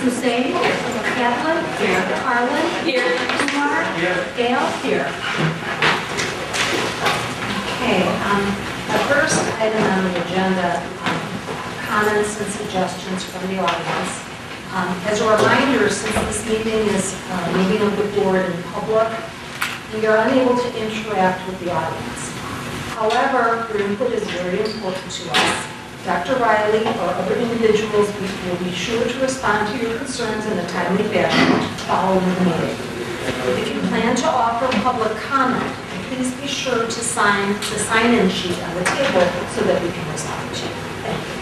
Hussein. Here. Kathleen. Here. Harlan. Here. Kumar. Here. Gail. Here. Okay. The first item on the agenda, comments and suggestions from the audience. As a reminder, since this meeting is a meeting of the board in public, we are unable to interact with the audience. However, your input is very important to us. Dr. Riley or other individuals will be sure to respond to your concerns in a timely fashion following the meeting. If you plan to offer public comment, please be sure to sign the sign-in sheet on the table so that we can respond to you. Thank you.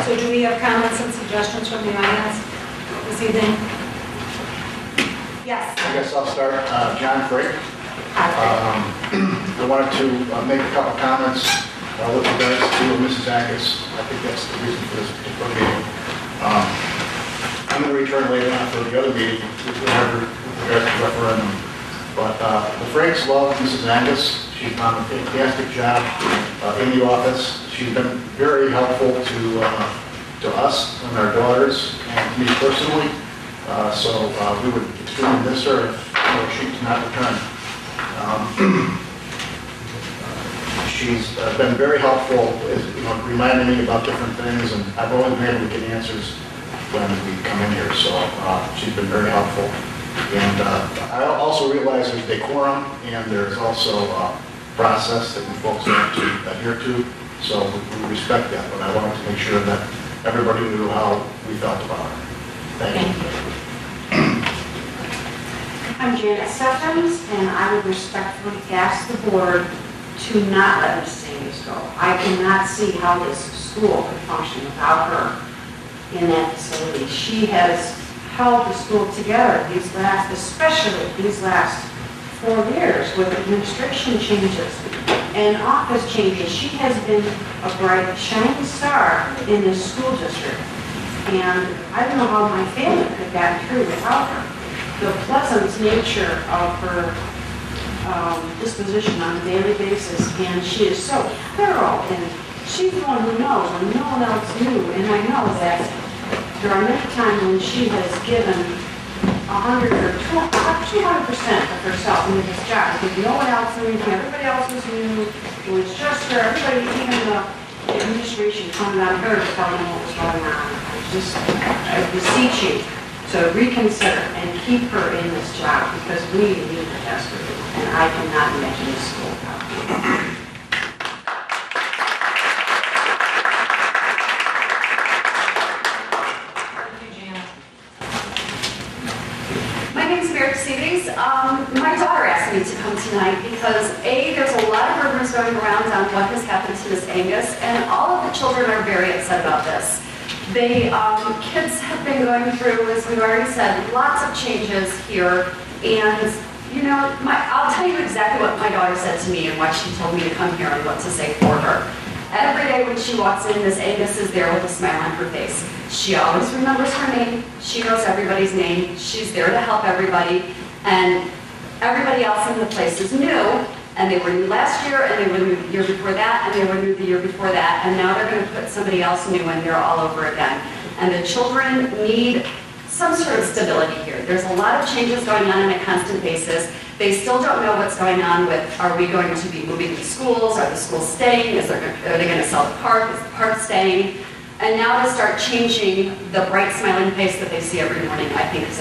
So do we have comments and suggestions from the audience this evening? Yes. I guess I'll start. John Frick. I wanted to make a couple comments with regards to Mrs. Angus. I think that's the reason for this particular meeting. I'm going to return later on for the other meeting with regards to the referendum. But the Franks love Mrs. Angus. She's done a fantastic job in the office. She's been very helpful to us and our daughters and to me personally. So we would extremely miss her if she does not return. She's been very helpful, reminding me about different things, and I've always been able to get answers when we come in here. So she's been very helpful. And I also realize there's decorum, and there's also a process that we folks have to adhere to. So we respect that, but I wanted to make sure that everybody knew how we felt about her. Thank you. I'm Janet Stephens, and I would respectfully ask the board to not let Mrs. Angus go. I cannot see how this school could function without her in that facility. She has held the school together especially these last 4 years with administration changes and office changes. She has been a bright, shining star in this school district. And I don't know how my family could have gotten through without her. The pleasant nature of her disposition on a daily basis, and she is so thorough, and she's the one who knows when no one else knew. And I know that there are many times when she has given 100 or 200% of herself into this job because no one else knew anything. Everybody else was new. It was just her. Everybody, even the administration coming out of her, telling them what was going on. I beseech you to reconsider and keep her in this job because we need her desperately, and I cannot imagine this school without her. My daughter asked me to come tonight because A, there's a lot of rumors going around on what has happened to Miss Angus, and all of the children are very upset about this. Kids have been going through, as we've already said, lots of changes here, and I'll tell you exactly what my daughter said to me and why she told me to come here and what to say for her. Every day when she walks in, Miss Angus is there with a smile on her face. She always remembers her name. She knows everybody's name. She's there to help everybody. And everybody else in the place is new, and they were new last year, and they were new the year before that, and they were new the year before that, and now they're going to put somebody else new in there all over again. And the children need some sort of stability here. There's a lot of changes going on a constant basis. They still don't know what's going on with, are we going to be moving the schools? Are the schools staying? Are they going to sell the park? Is the park staying? And now to start changing the bright smiling face that they see every morning, I think is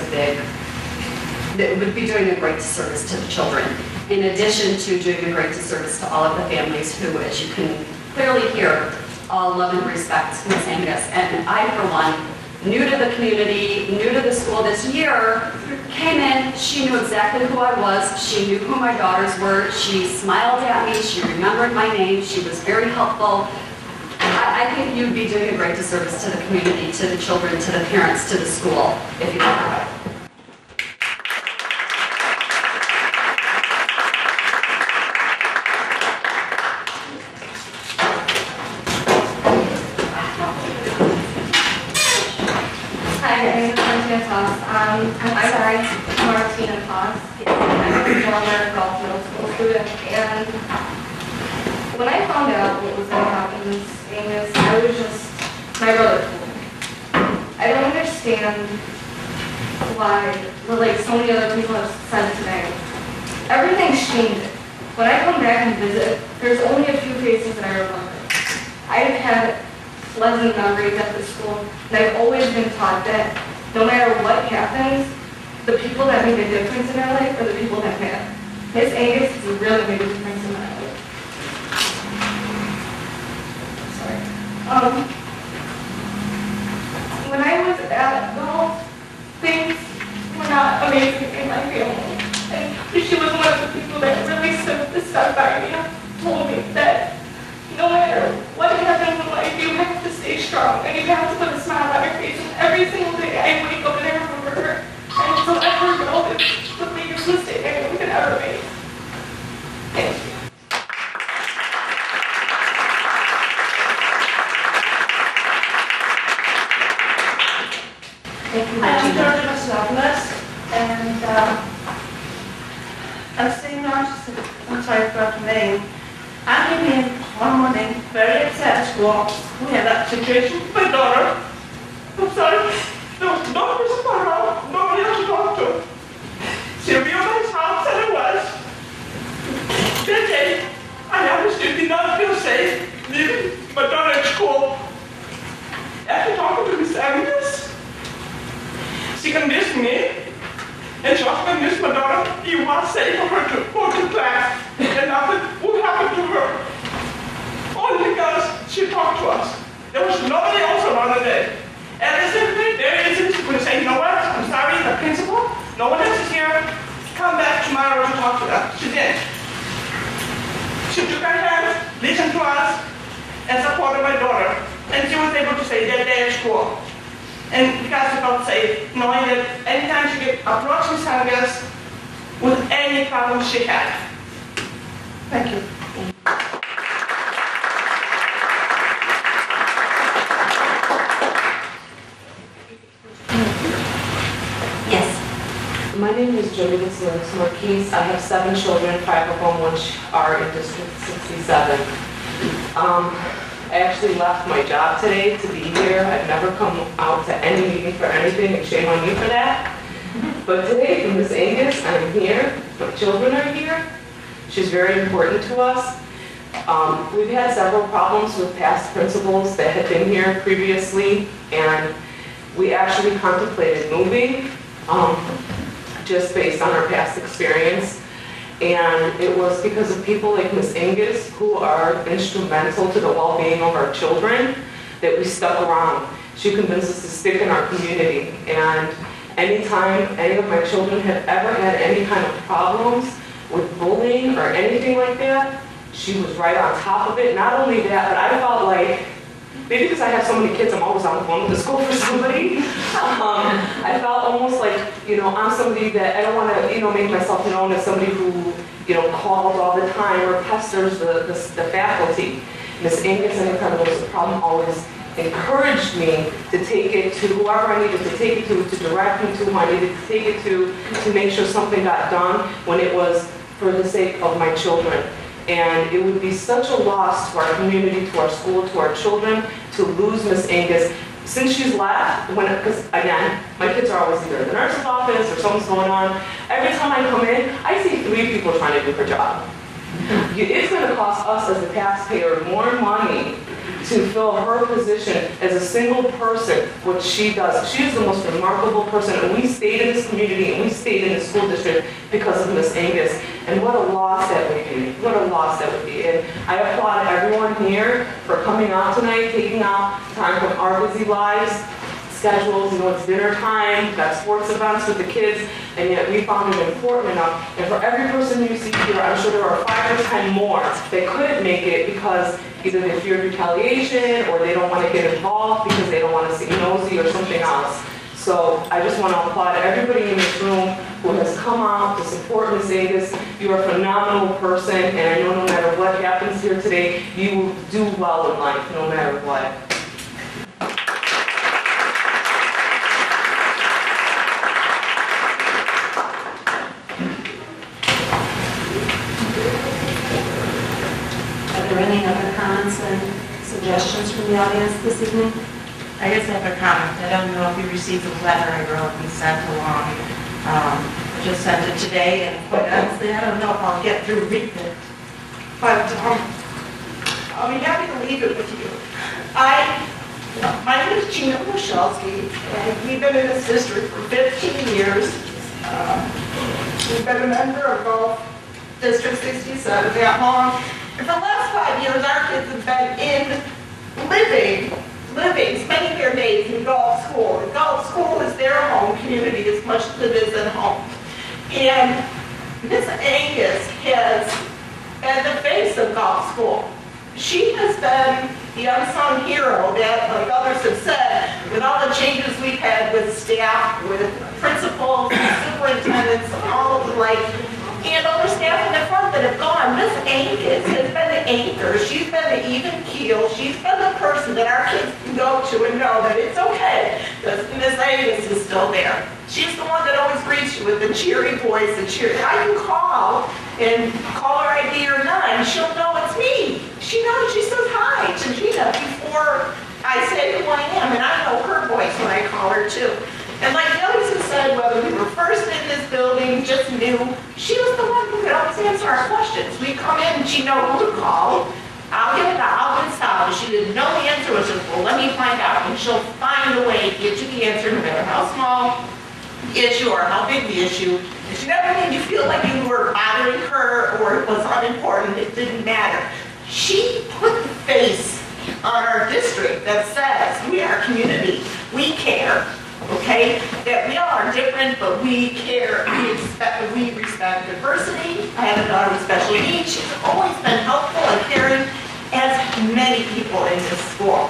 that would be doing a great disservice to the children, in addition to doing a great disservice to all of the families who, as you can clearly hear, all love and respect Miss Angus. And I, for one, new to the community, new to the school this year, came in, she knew exactly who I was, she knew who my daughters were, she smiled at me, she remembered my name, she was very helpful. I think you'd be doing a great disservice to the community, to the children, to the parents, to the school, if you let her go. I'm sorry, Martina Foss. I'm a former Gulf Middle School student, and understand why, like so many other people have said today, everything's changing. When I come back and visit, there's only a few faces that I remember. I've had pleasant memories at the school, and I've always been taught that no matter what happens, the people that make a difference in our life are the people that matter. Miss Angus has really made a difference in my life. Sorry. When I was at the home, things were not amazing in my family. And she was one of the people that really stuck by me and told me that no matter what happens in life, you have to stay strong and you have to put a smile on your face. And every single day I wake up and I remember her. And so let her know it's the biggest mistake anyone could ever make. Thank you. Thank you, I'm Regina. Georgia Douglas, and I'm sitting on, I'm sorry for the name. I came in one morning, very upset at school. We had that situation with my daughter. I'm sorry, there was no person around, nobody else to talk to. She realized how upset I was. That day, I honestly did not feel safe leaving my daughter at school. After talking to Miss Angus, she convinced me, and she also convinced my daughter it was safe for her to go to class, and nothing would happen to her. Only because she talked to us. There was nobody else around the day. And the secretary, there is, she would say, you know what, I'm sorry, the principal, no one else is here, come back tomorrow to talk to them. She did. She took our hands, listened to us, and supported my daughter. And she was able to say that day at school. And because she felt safe, knowing that anytime she could approach Miss Angus with any problem she had. Thank you. Yes. My name is Jody Marquise. I have 7 children, 5 of them which are in District 67. I actually left my job today to be here. I've never come out to any meeting for anything, and shame on you for that. But today, for Miss Angus, I'm here. My children are here. She's very important to us. We've had several problems with past principals that had been here previously, and we actually contemplated moving just based on our past experience. And it was because of people like Miss Angus, who are instrumental to the well-being of our children, that we stuck around. She convinced us to stick in our community. And anytime any of my children have ever had any kind of problems with bullying or anything like that, she was right on top of it. Not only that, but I felt like, maybe because I have so many kids, I'm always on the phone with the school for somebody. I felt almost like, I'm somebody that I don't want to, make myself known as somebody who, calls all the time or pesters the faculty. Miss Angus, anytime there was a problem, always encouraged me to take it to whoever I needed to take it to direct me to who I needed to take it to make sure something got done when it was for the sake of my children. And it would be such a loss to our community, to our school, to our children, to lose Miss Angus. Since she's left, because again, my kids are always either in the nurse's office or something's going on. Every time I come in, I see 3 people trying to do her job. It's going to cost us as a taxpayer more money to fill her position as a single person, what she does. She is the most remarkable person, and we stayed in this community and we stayed in the school district because of Miss Angus. And what a loss that would be. What a loss that would be. And I applaud everyone here for coming out tonight, taking out time from our busy lives, schedules, it's dinner time, we've got sports events with the kids, and yet we found it important enough. And for every person you see here, I'm sure there are 5 or 10 more that couldn't make it because either they feared retaliation or they don't want to get involved because they don't want to seem nosy or something else. So I just want to applaud everybody in this room who has come out to support Miss Angus. You are a phenomenal person, and I know no matter what happens here today, you will do well in life, no matter what. Are there any other comments and suggestions from the audience this evening? I guess I have a comment. I don't know if you received the letter I wrote and sent along. I just sent it today, and quite honestly, I don't know if I'll get through reading it. But I'll be happy to leave it with you. My name is Gina Wachowski, and we've been in this district for 15 years. We've been a member of both District 67 that long. And for the last 5 years, our kids have been spending their days in Gulf School. And Gulf School is their home community as much as it is at home. And Miss Angus has been the face of Gulf School. She has been the unsung hero that, like others have said, with all the changes we've had with staff, with principals, superintendents, all of the like, and other staff in the front that have gone. Miss Angus has been the anchor. She's been the even keel. She's been the person that our kids can go to and know that it's okay, because Miss Angus is still there. She's the one that always greets you with the cheery voice, the cheery. I can call and call her ID or not, and she'll know it's me. She knows. She says hi to Gina before I say who I am, and I know her voice when I call her too. And like the others have said, whether we were first in this building, just new, she was the one who could always answer our questions. We come in and she knows who to call. I'll get it solved. If she didn't know the answer, she says, well, let me find out. And she'll find a way to get you the answer, no matter how small the issue or how big the issue. And she never made you feel like you were bothering her or it was unimportant. It didn't matter. She put the face on our district that says we are a community. We care. Okay, that we all are different, but we care, we respect diversity. I have a daughter with special needs. She's always been helpful and caring, as many people in this school.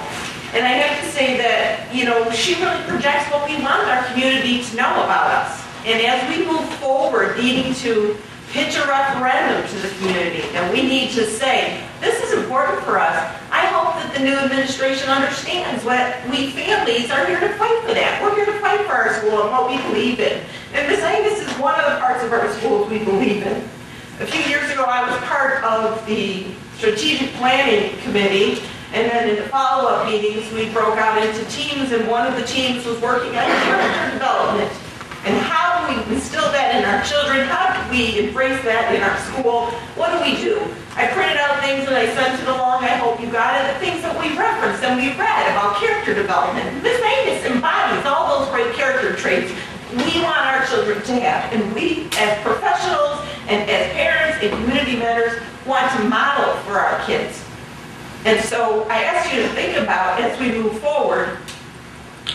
And I have to say that, you know, she really projects what we want our community to know about us. And as we move forward, needing to pitch a referendum to the community, and we need to say, this is important for us. I hope that the new administration understands what we families are here to fight for that. We're here to fight for our school and what we believe in. And Ms. Angus is one of the parts of our schools we believe in. A few years ago, I was part of the strategic planning committee, and then in the follow-up meetings, we broke out into teams, and one of the teams was working on character development. And how do we instill that in our children? How do we embrace that in our school? What do we do? I printed out things that I sent it along. I hope you got it. The things that we referenced and we read about character development. Ms. Angus embodies all those great character traits we want our children to have. And we, as professionals and as parents and community members, want to model for our kids. And so I ask you to think about, as we move forward,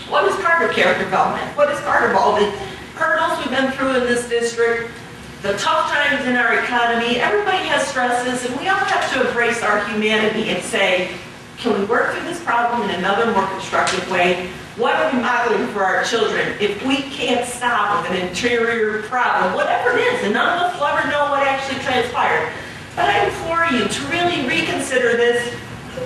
what is part of character development? What is part of all the hurdles we've been through in this district, the tough times in our economy? Everybody has stresses, and we all have to embrace our humanity and say, can we work through this problem in another, more constructive way? What are we modeling for our children? If we can't stop with an interior problem, whatever it is, and none of us will ever know what actually transpired. But I implore you to really reconsider this,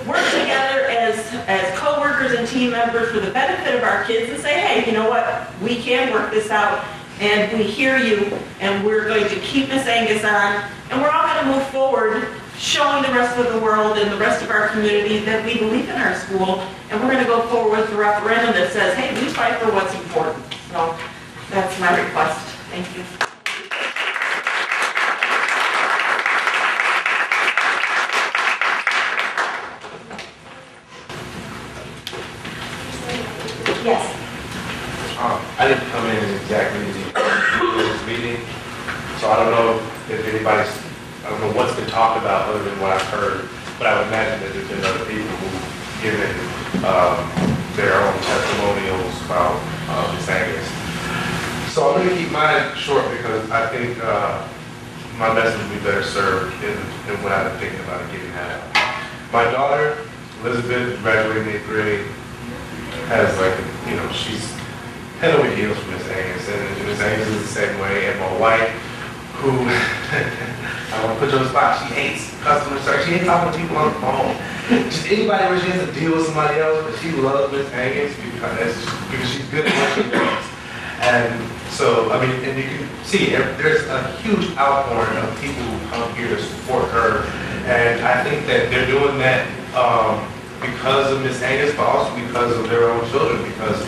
work together as co-workers and team members for the benefit of our kids and say, hey, you know what, we can work this out, and we hear you, and we're going to keep Miss Angus on, and we're all going to move forward showing the rest of the world and the rest of our community that we believe in our school, and we're going to go forward with a referendum that says, hey, we fight for what's important. So that's my request. Thank you. Yes. I didn't come in exactly to this meeting, so I don't know if I don't know what's been talked about other than what I've heard, but I would imagine that there's been other people who've given their own testimonials about Ms. Angus. So I'm going to keep mine short because I think my message would be better served in what I've been thinking about getting that out. My daughter, Elizabeth, graduated in 8th grade, has she's head over heels for Ms. Angus, and Ms. Angus is the same way. And my wife, who I don't want to put you on the spot, she hates customer service. She hates talking to people on the phone. Just anybody where she has to deal with somebody else, but she loves Ms. Angus because she's good at what she does. And so, I mean, and you can see there's a huge outpouring of people who come here to support her, and I think that they're doing that because of Miss Angus, but also because of their own children. Because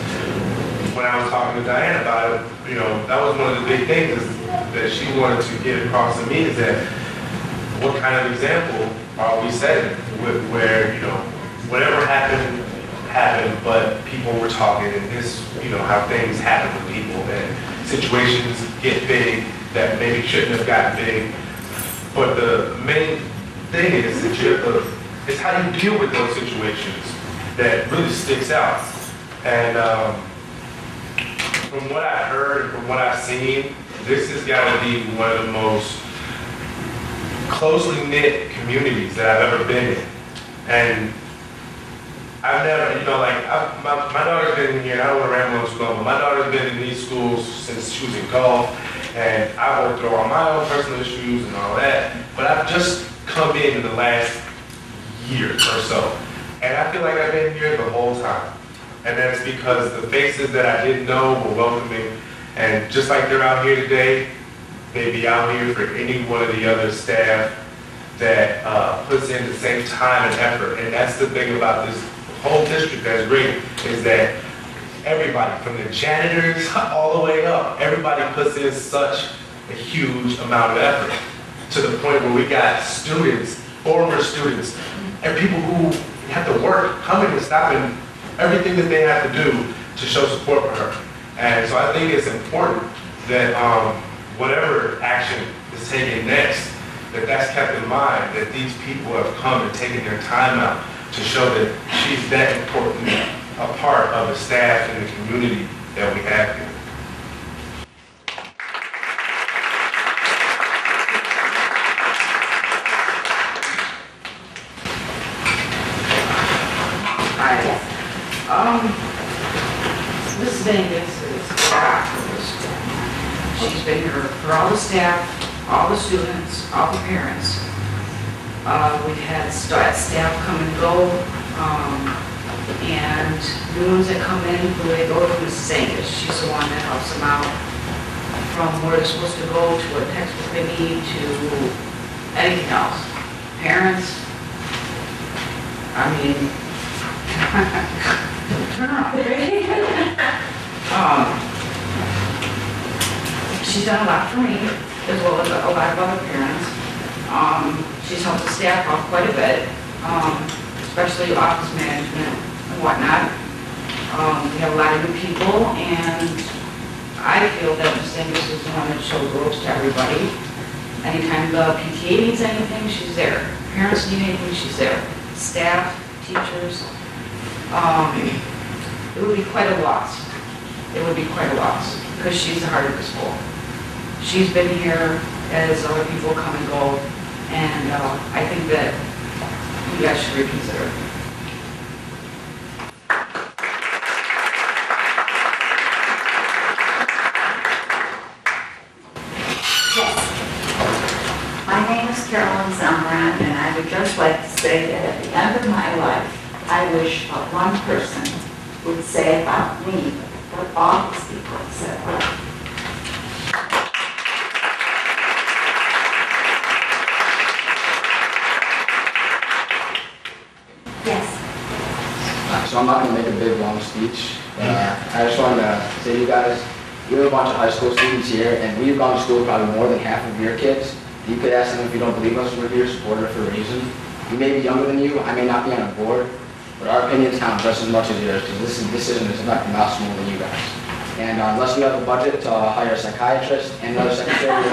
when I was talking to Diane about it, you know, that was one of the big things that she wanted to get across to me, is that what kind of example are we setting where, you know, whatever happened, but people were talking, and this, you know, how things happen with people, and situations get big that maybe shouldn't have gotten big. But the main thing is that it's how you deal with those situations that really sticks out. And from what I've heard and from what I've seen, this has got to be one of the most closely knit communities that I've ever been in. And I've never, you know, like, my daughter's been in here, and I don't want to ramble on too long, but my daughter's been in these schools since she was in golf, and I worked through all my own personal issues and all that, but I've just come in the last year or so, and I feel like I've been here the whole time. And that's because the faces that I didn't know were welcoming, and just like they're out here today, they'd be out here for any one of the other staff that puts in the same time and effort. And that's the thing about this whole district that's great, is that everybody, from the janitors all the way up, everybody puts in such a huge amount of effort, to the point where we got students, former students, and people who have to work, coming and stopping everything that they have to do to show support for her. And so I think it's important that whatever action is taken next, that's kept in mind, that these people have come and taken their time out to show that she's that important a part of the staff and the community that we have here. Mrs. Angus is back in the school. She's been here for all the staff, all the students, all the parents. We've had staff come and go, and new ones that come in, who they go to Mrs. Angus. She's the one that helps them out from where they're supposed to go, to what textbook they need, to anything else. Parents, I mean, turn around. She's done a lot for me, as well as a lot of other parents. She's helped the staff out quite a bit, especially office management and whatnot. We have a lot of new people, and I feel that Ms. Angus is the one that shows ropes to everybody. Anytime the PTA needs anything, she's there. Parents need anything, she's there. Staff, teachers. It would be quite a loss. It would be quite a loss, because she's the heart of the school. She's been here as other people come and go, and I think that you guys should reconsider. Yes. My name is Carolyn Zamran, and I would just like to say that at the end of my life, I wish one person would say about me what all these people have said about me. Yes. So I'm not going to make a big, long speech. I just wanted to say to you guys, we have a bunch of high school students here, and we've gone to school with probably more than half of your kids. You could ask them if you don't believe us, we're here supported for a reason. We may be younger than you, I may not be on a board, but our opinions count just as much as yours, because this decision is affecting us more than you guys. And unless we have a budget to hire a psychiatrist and another secretary,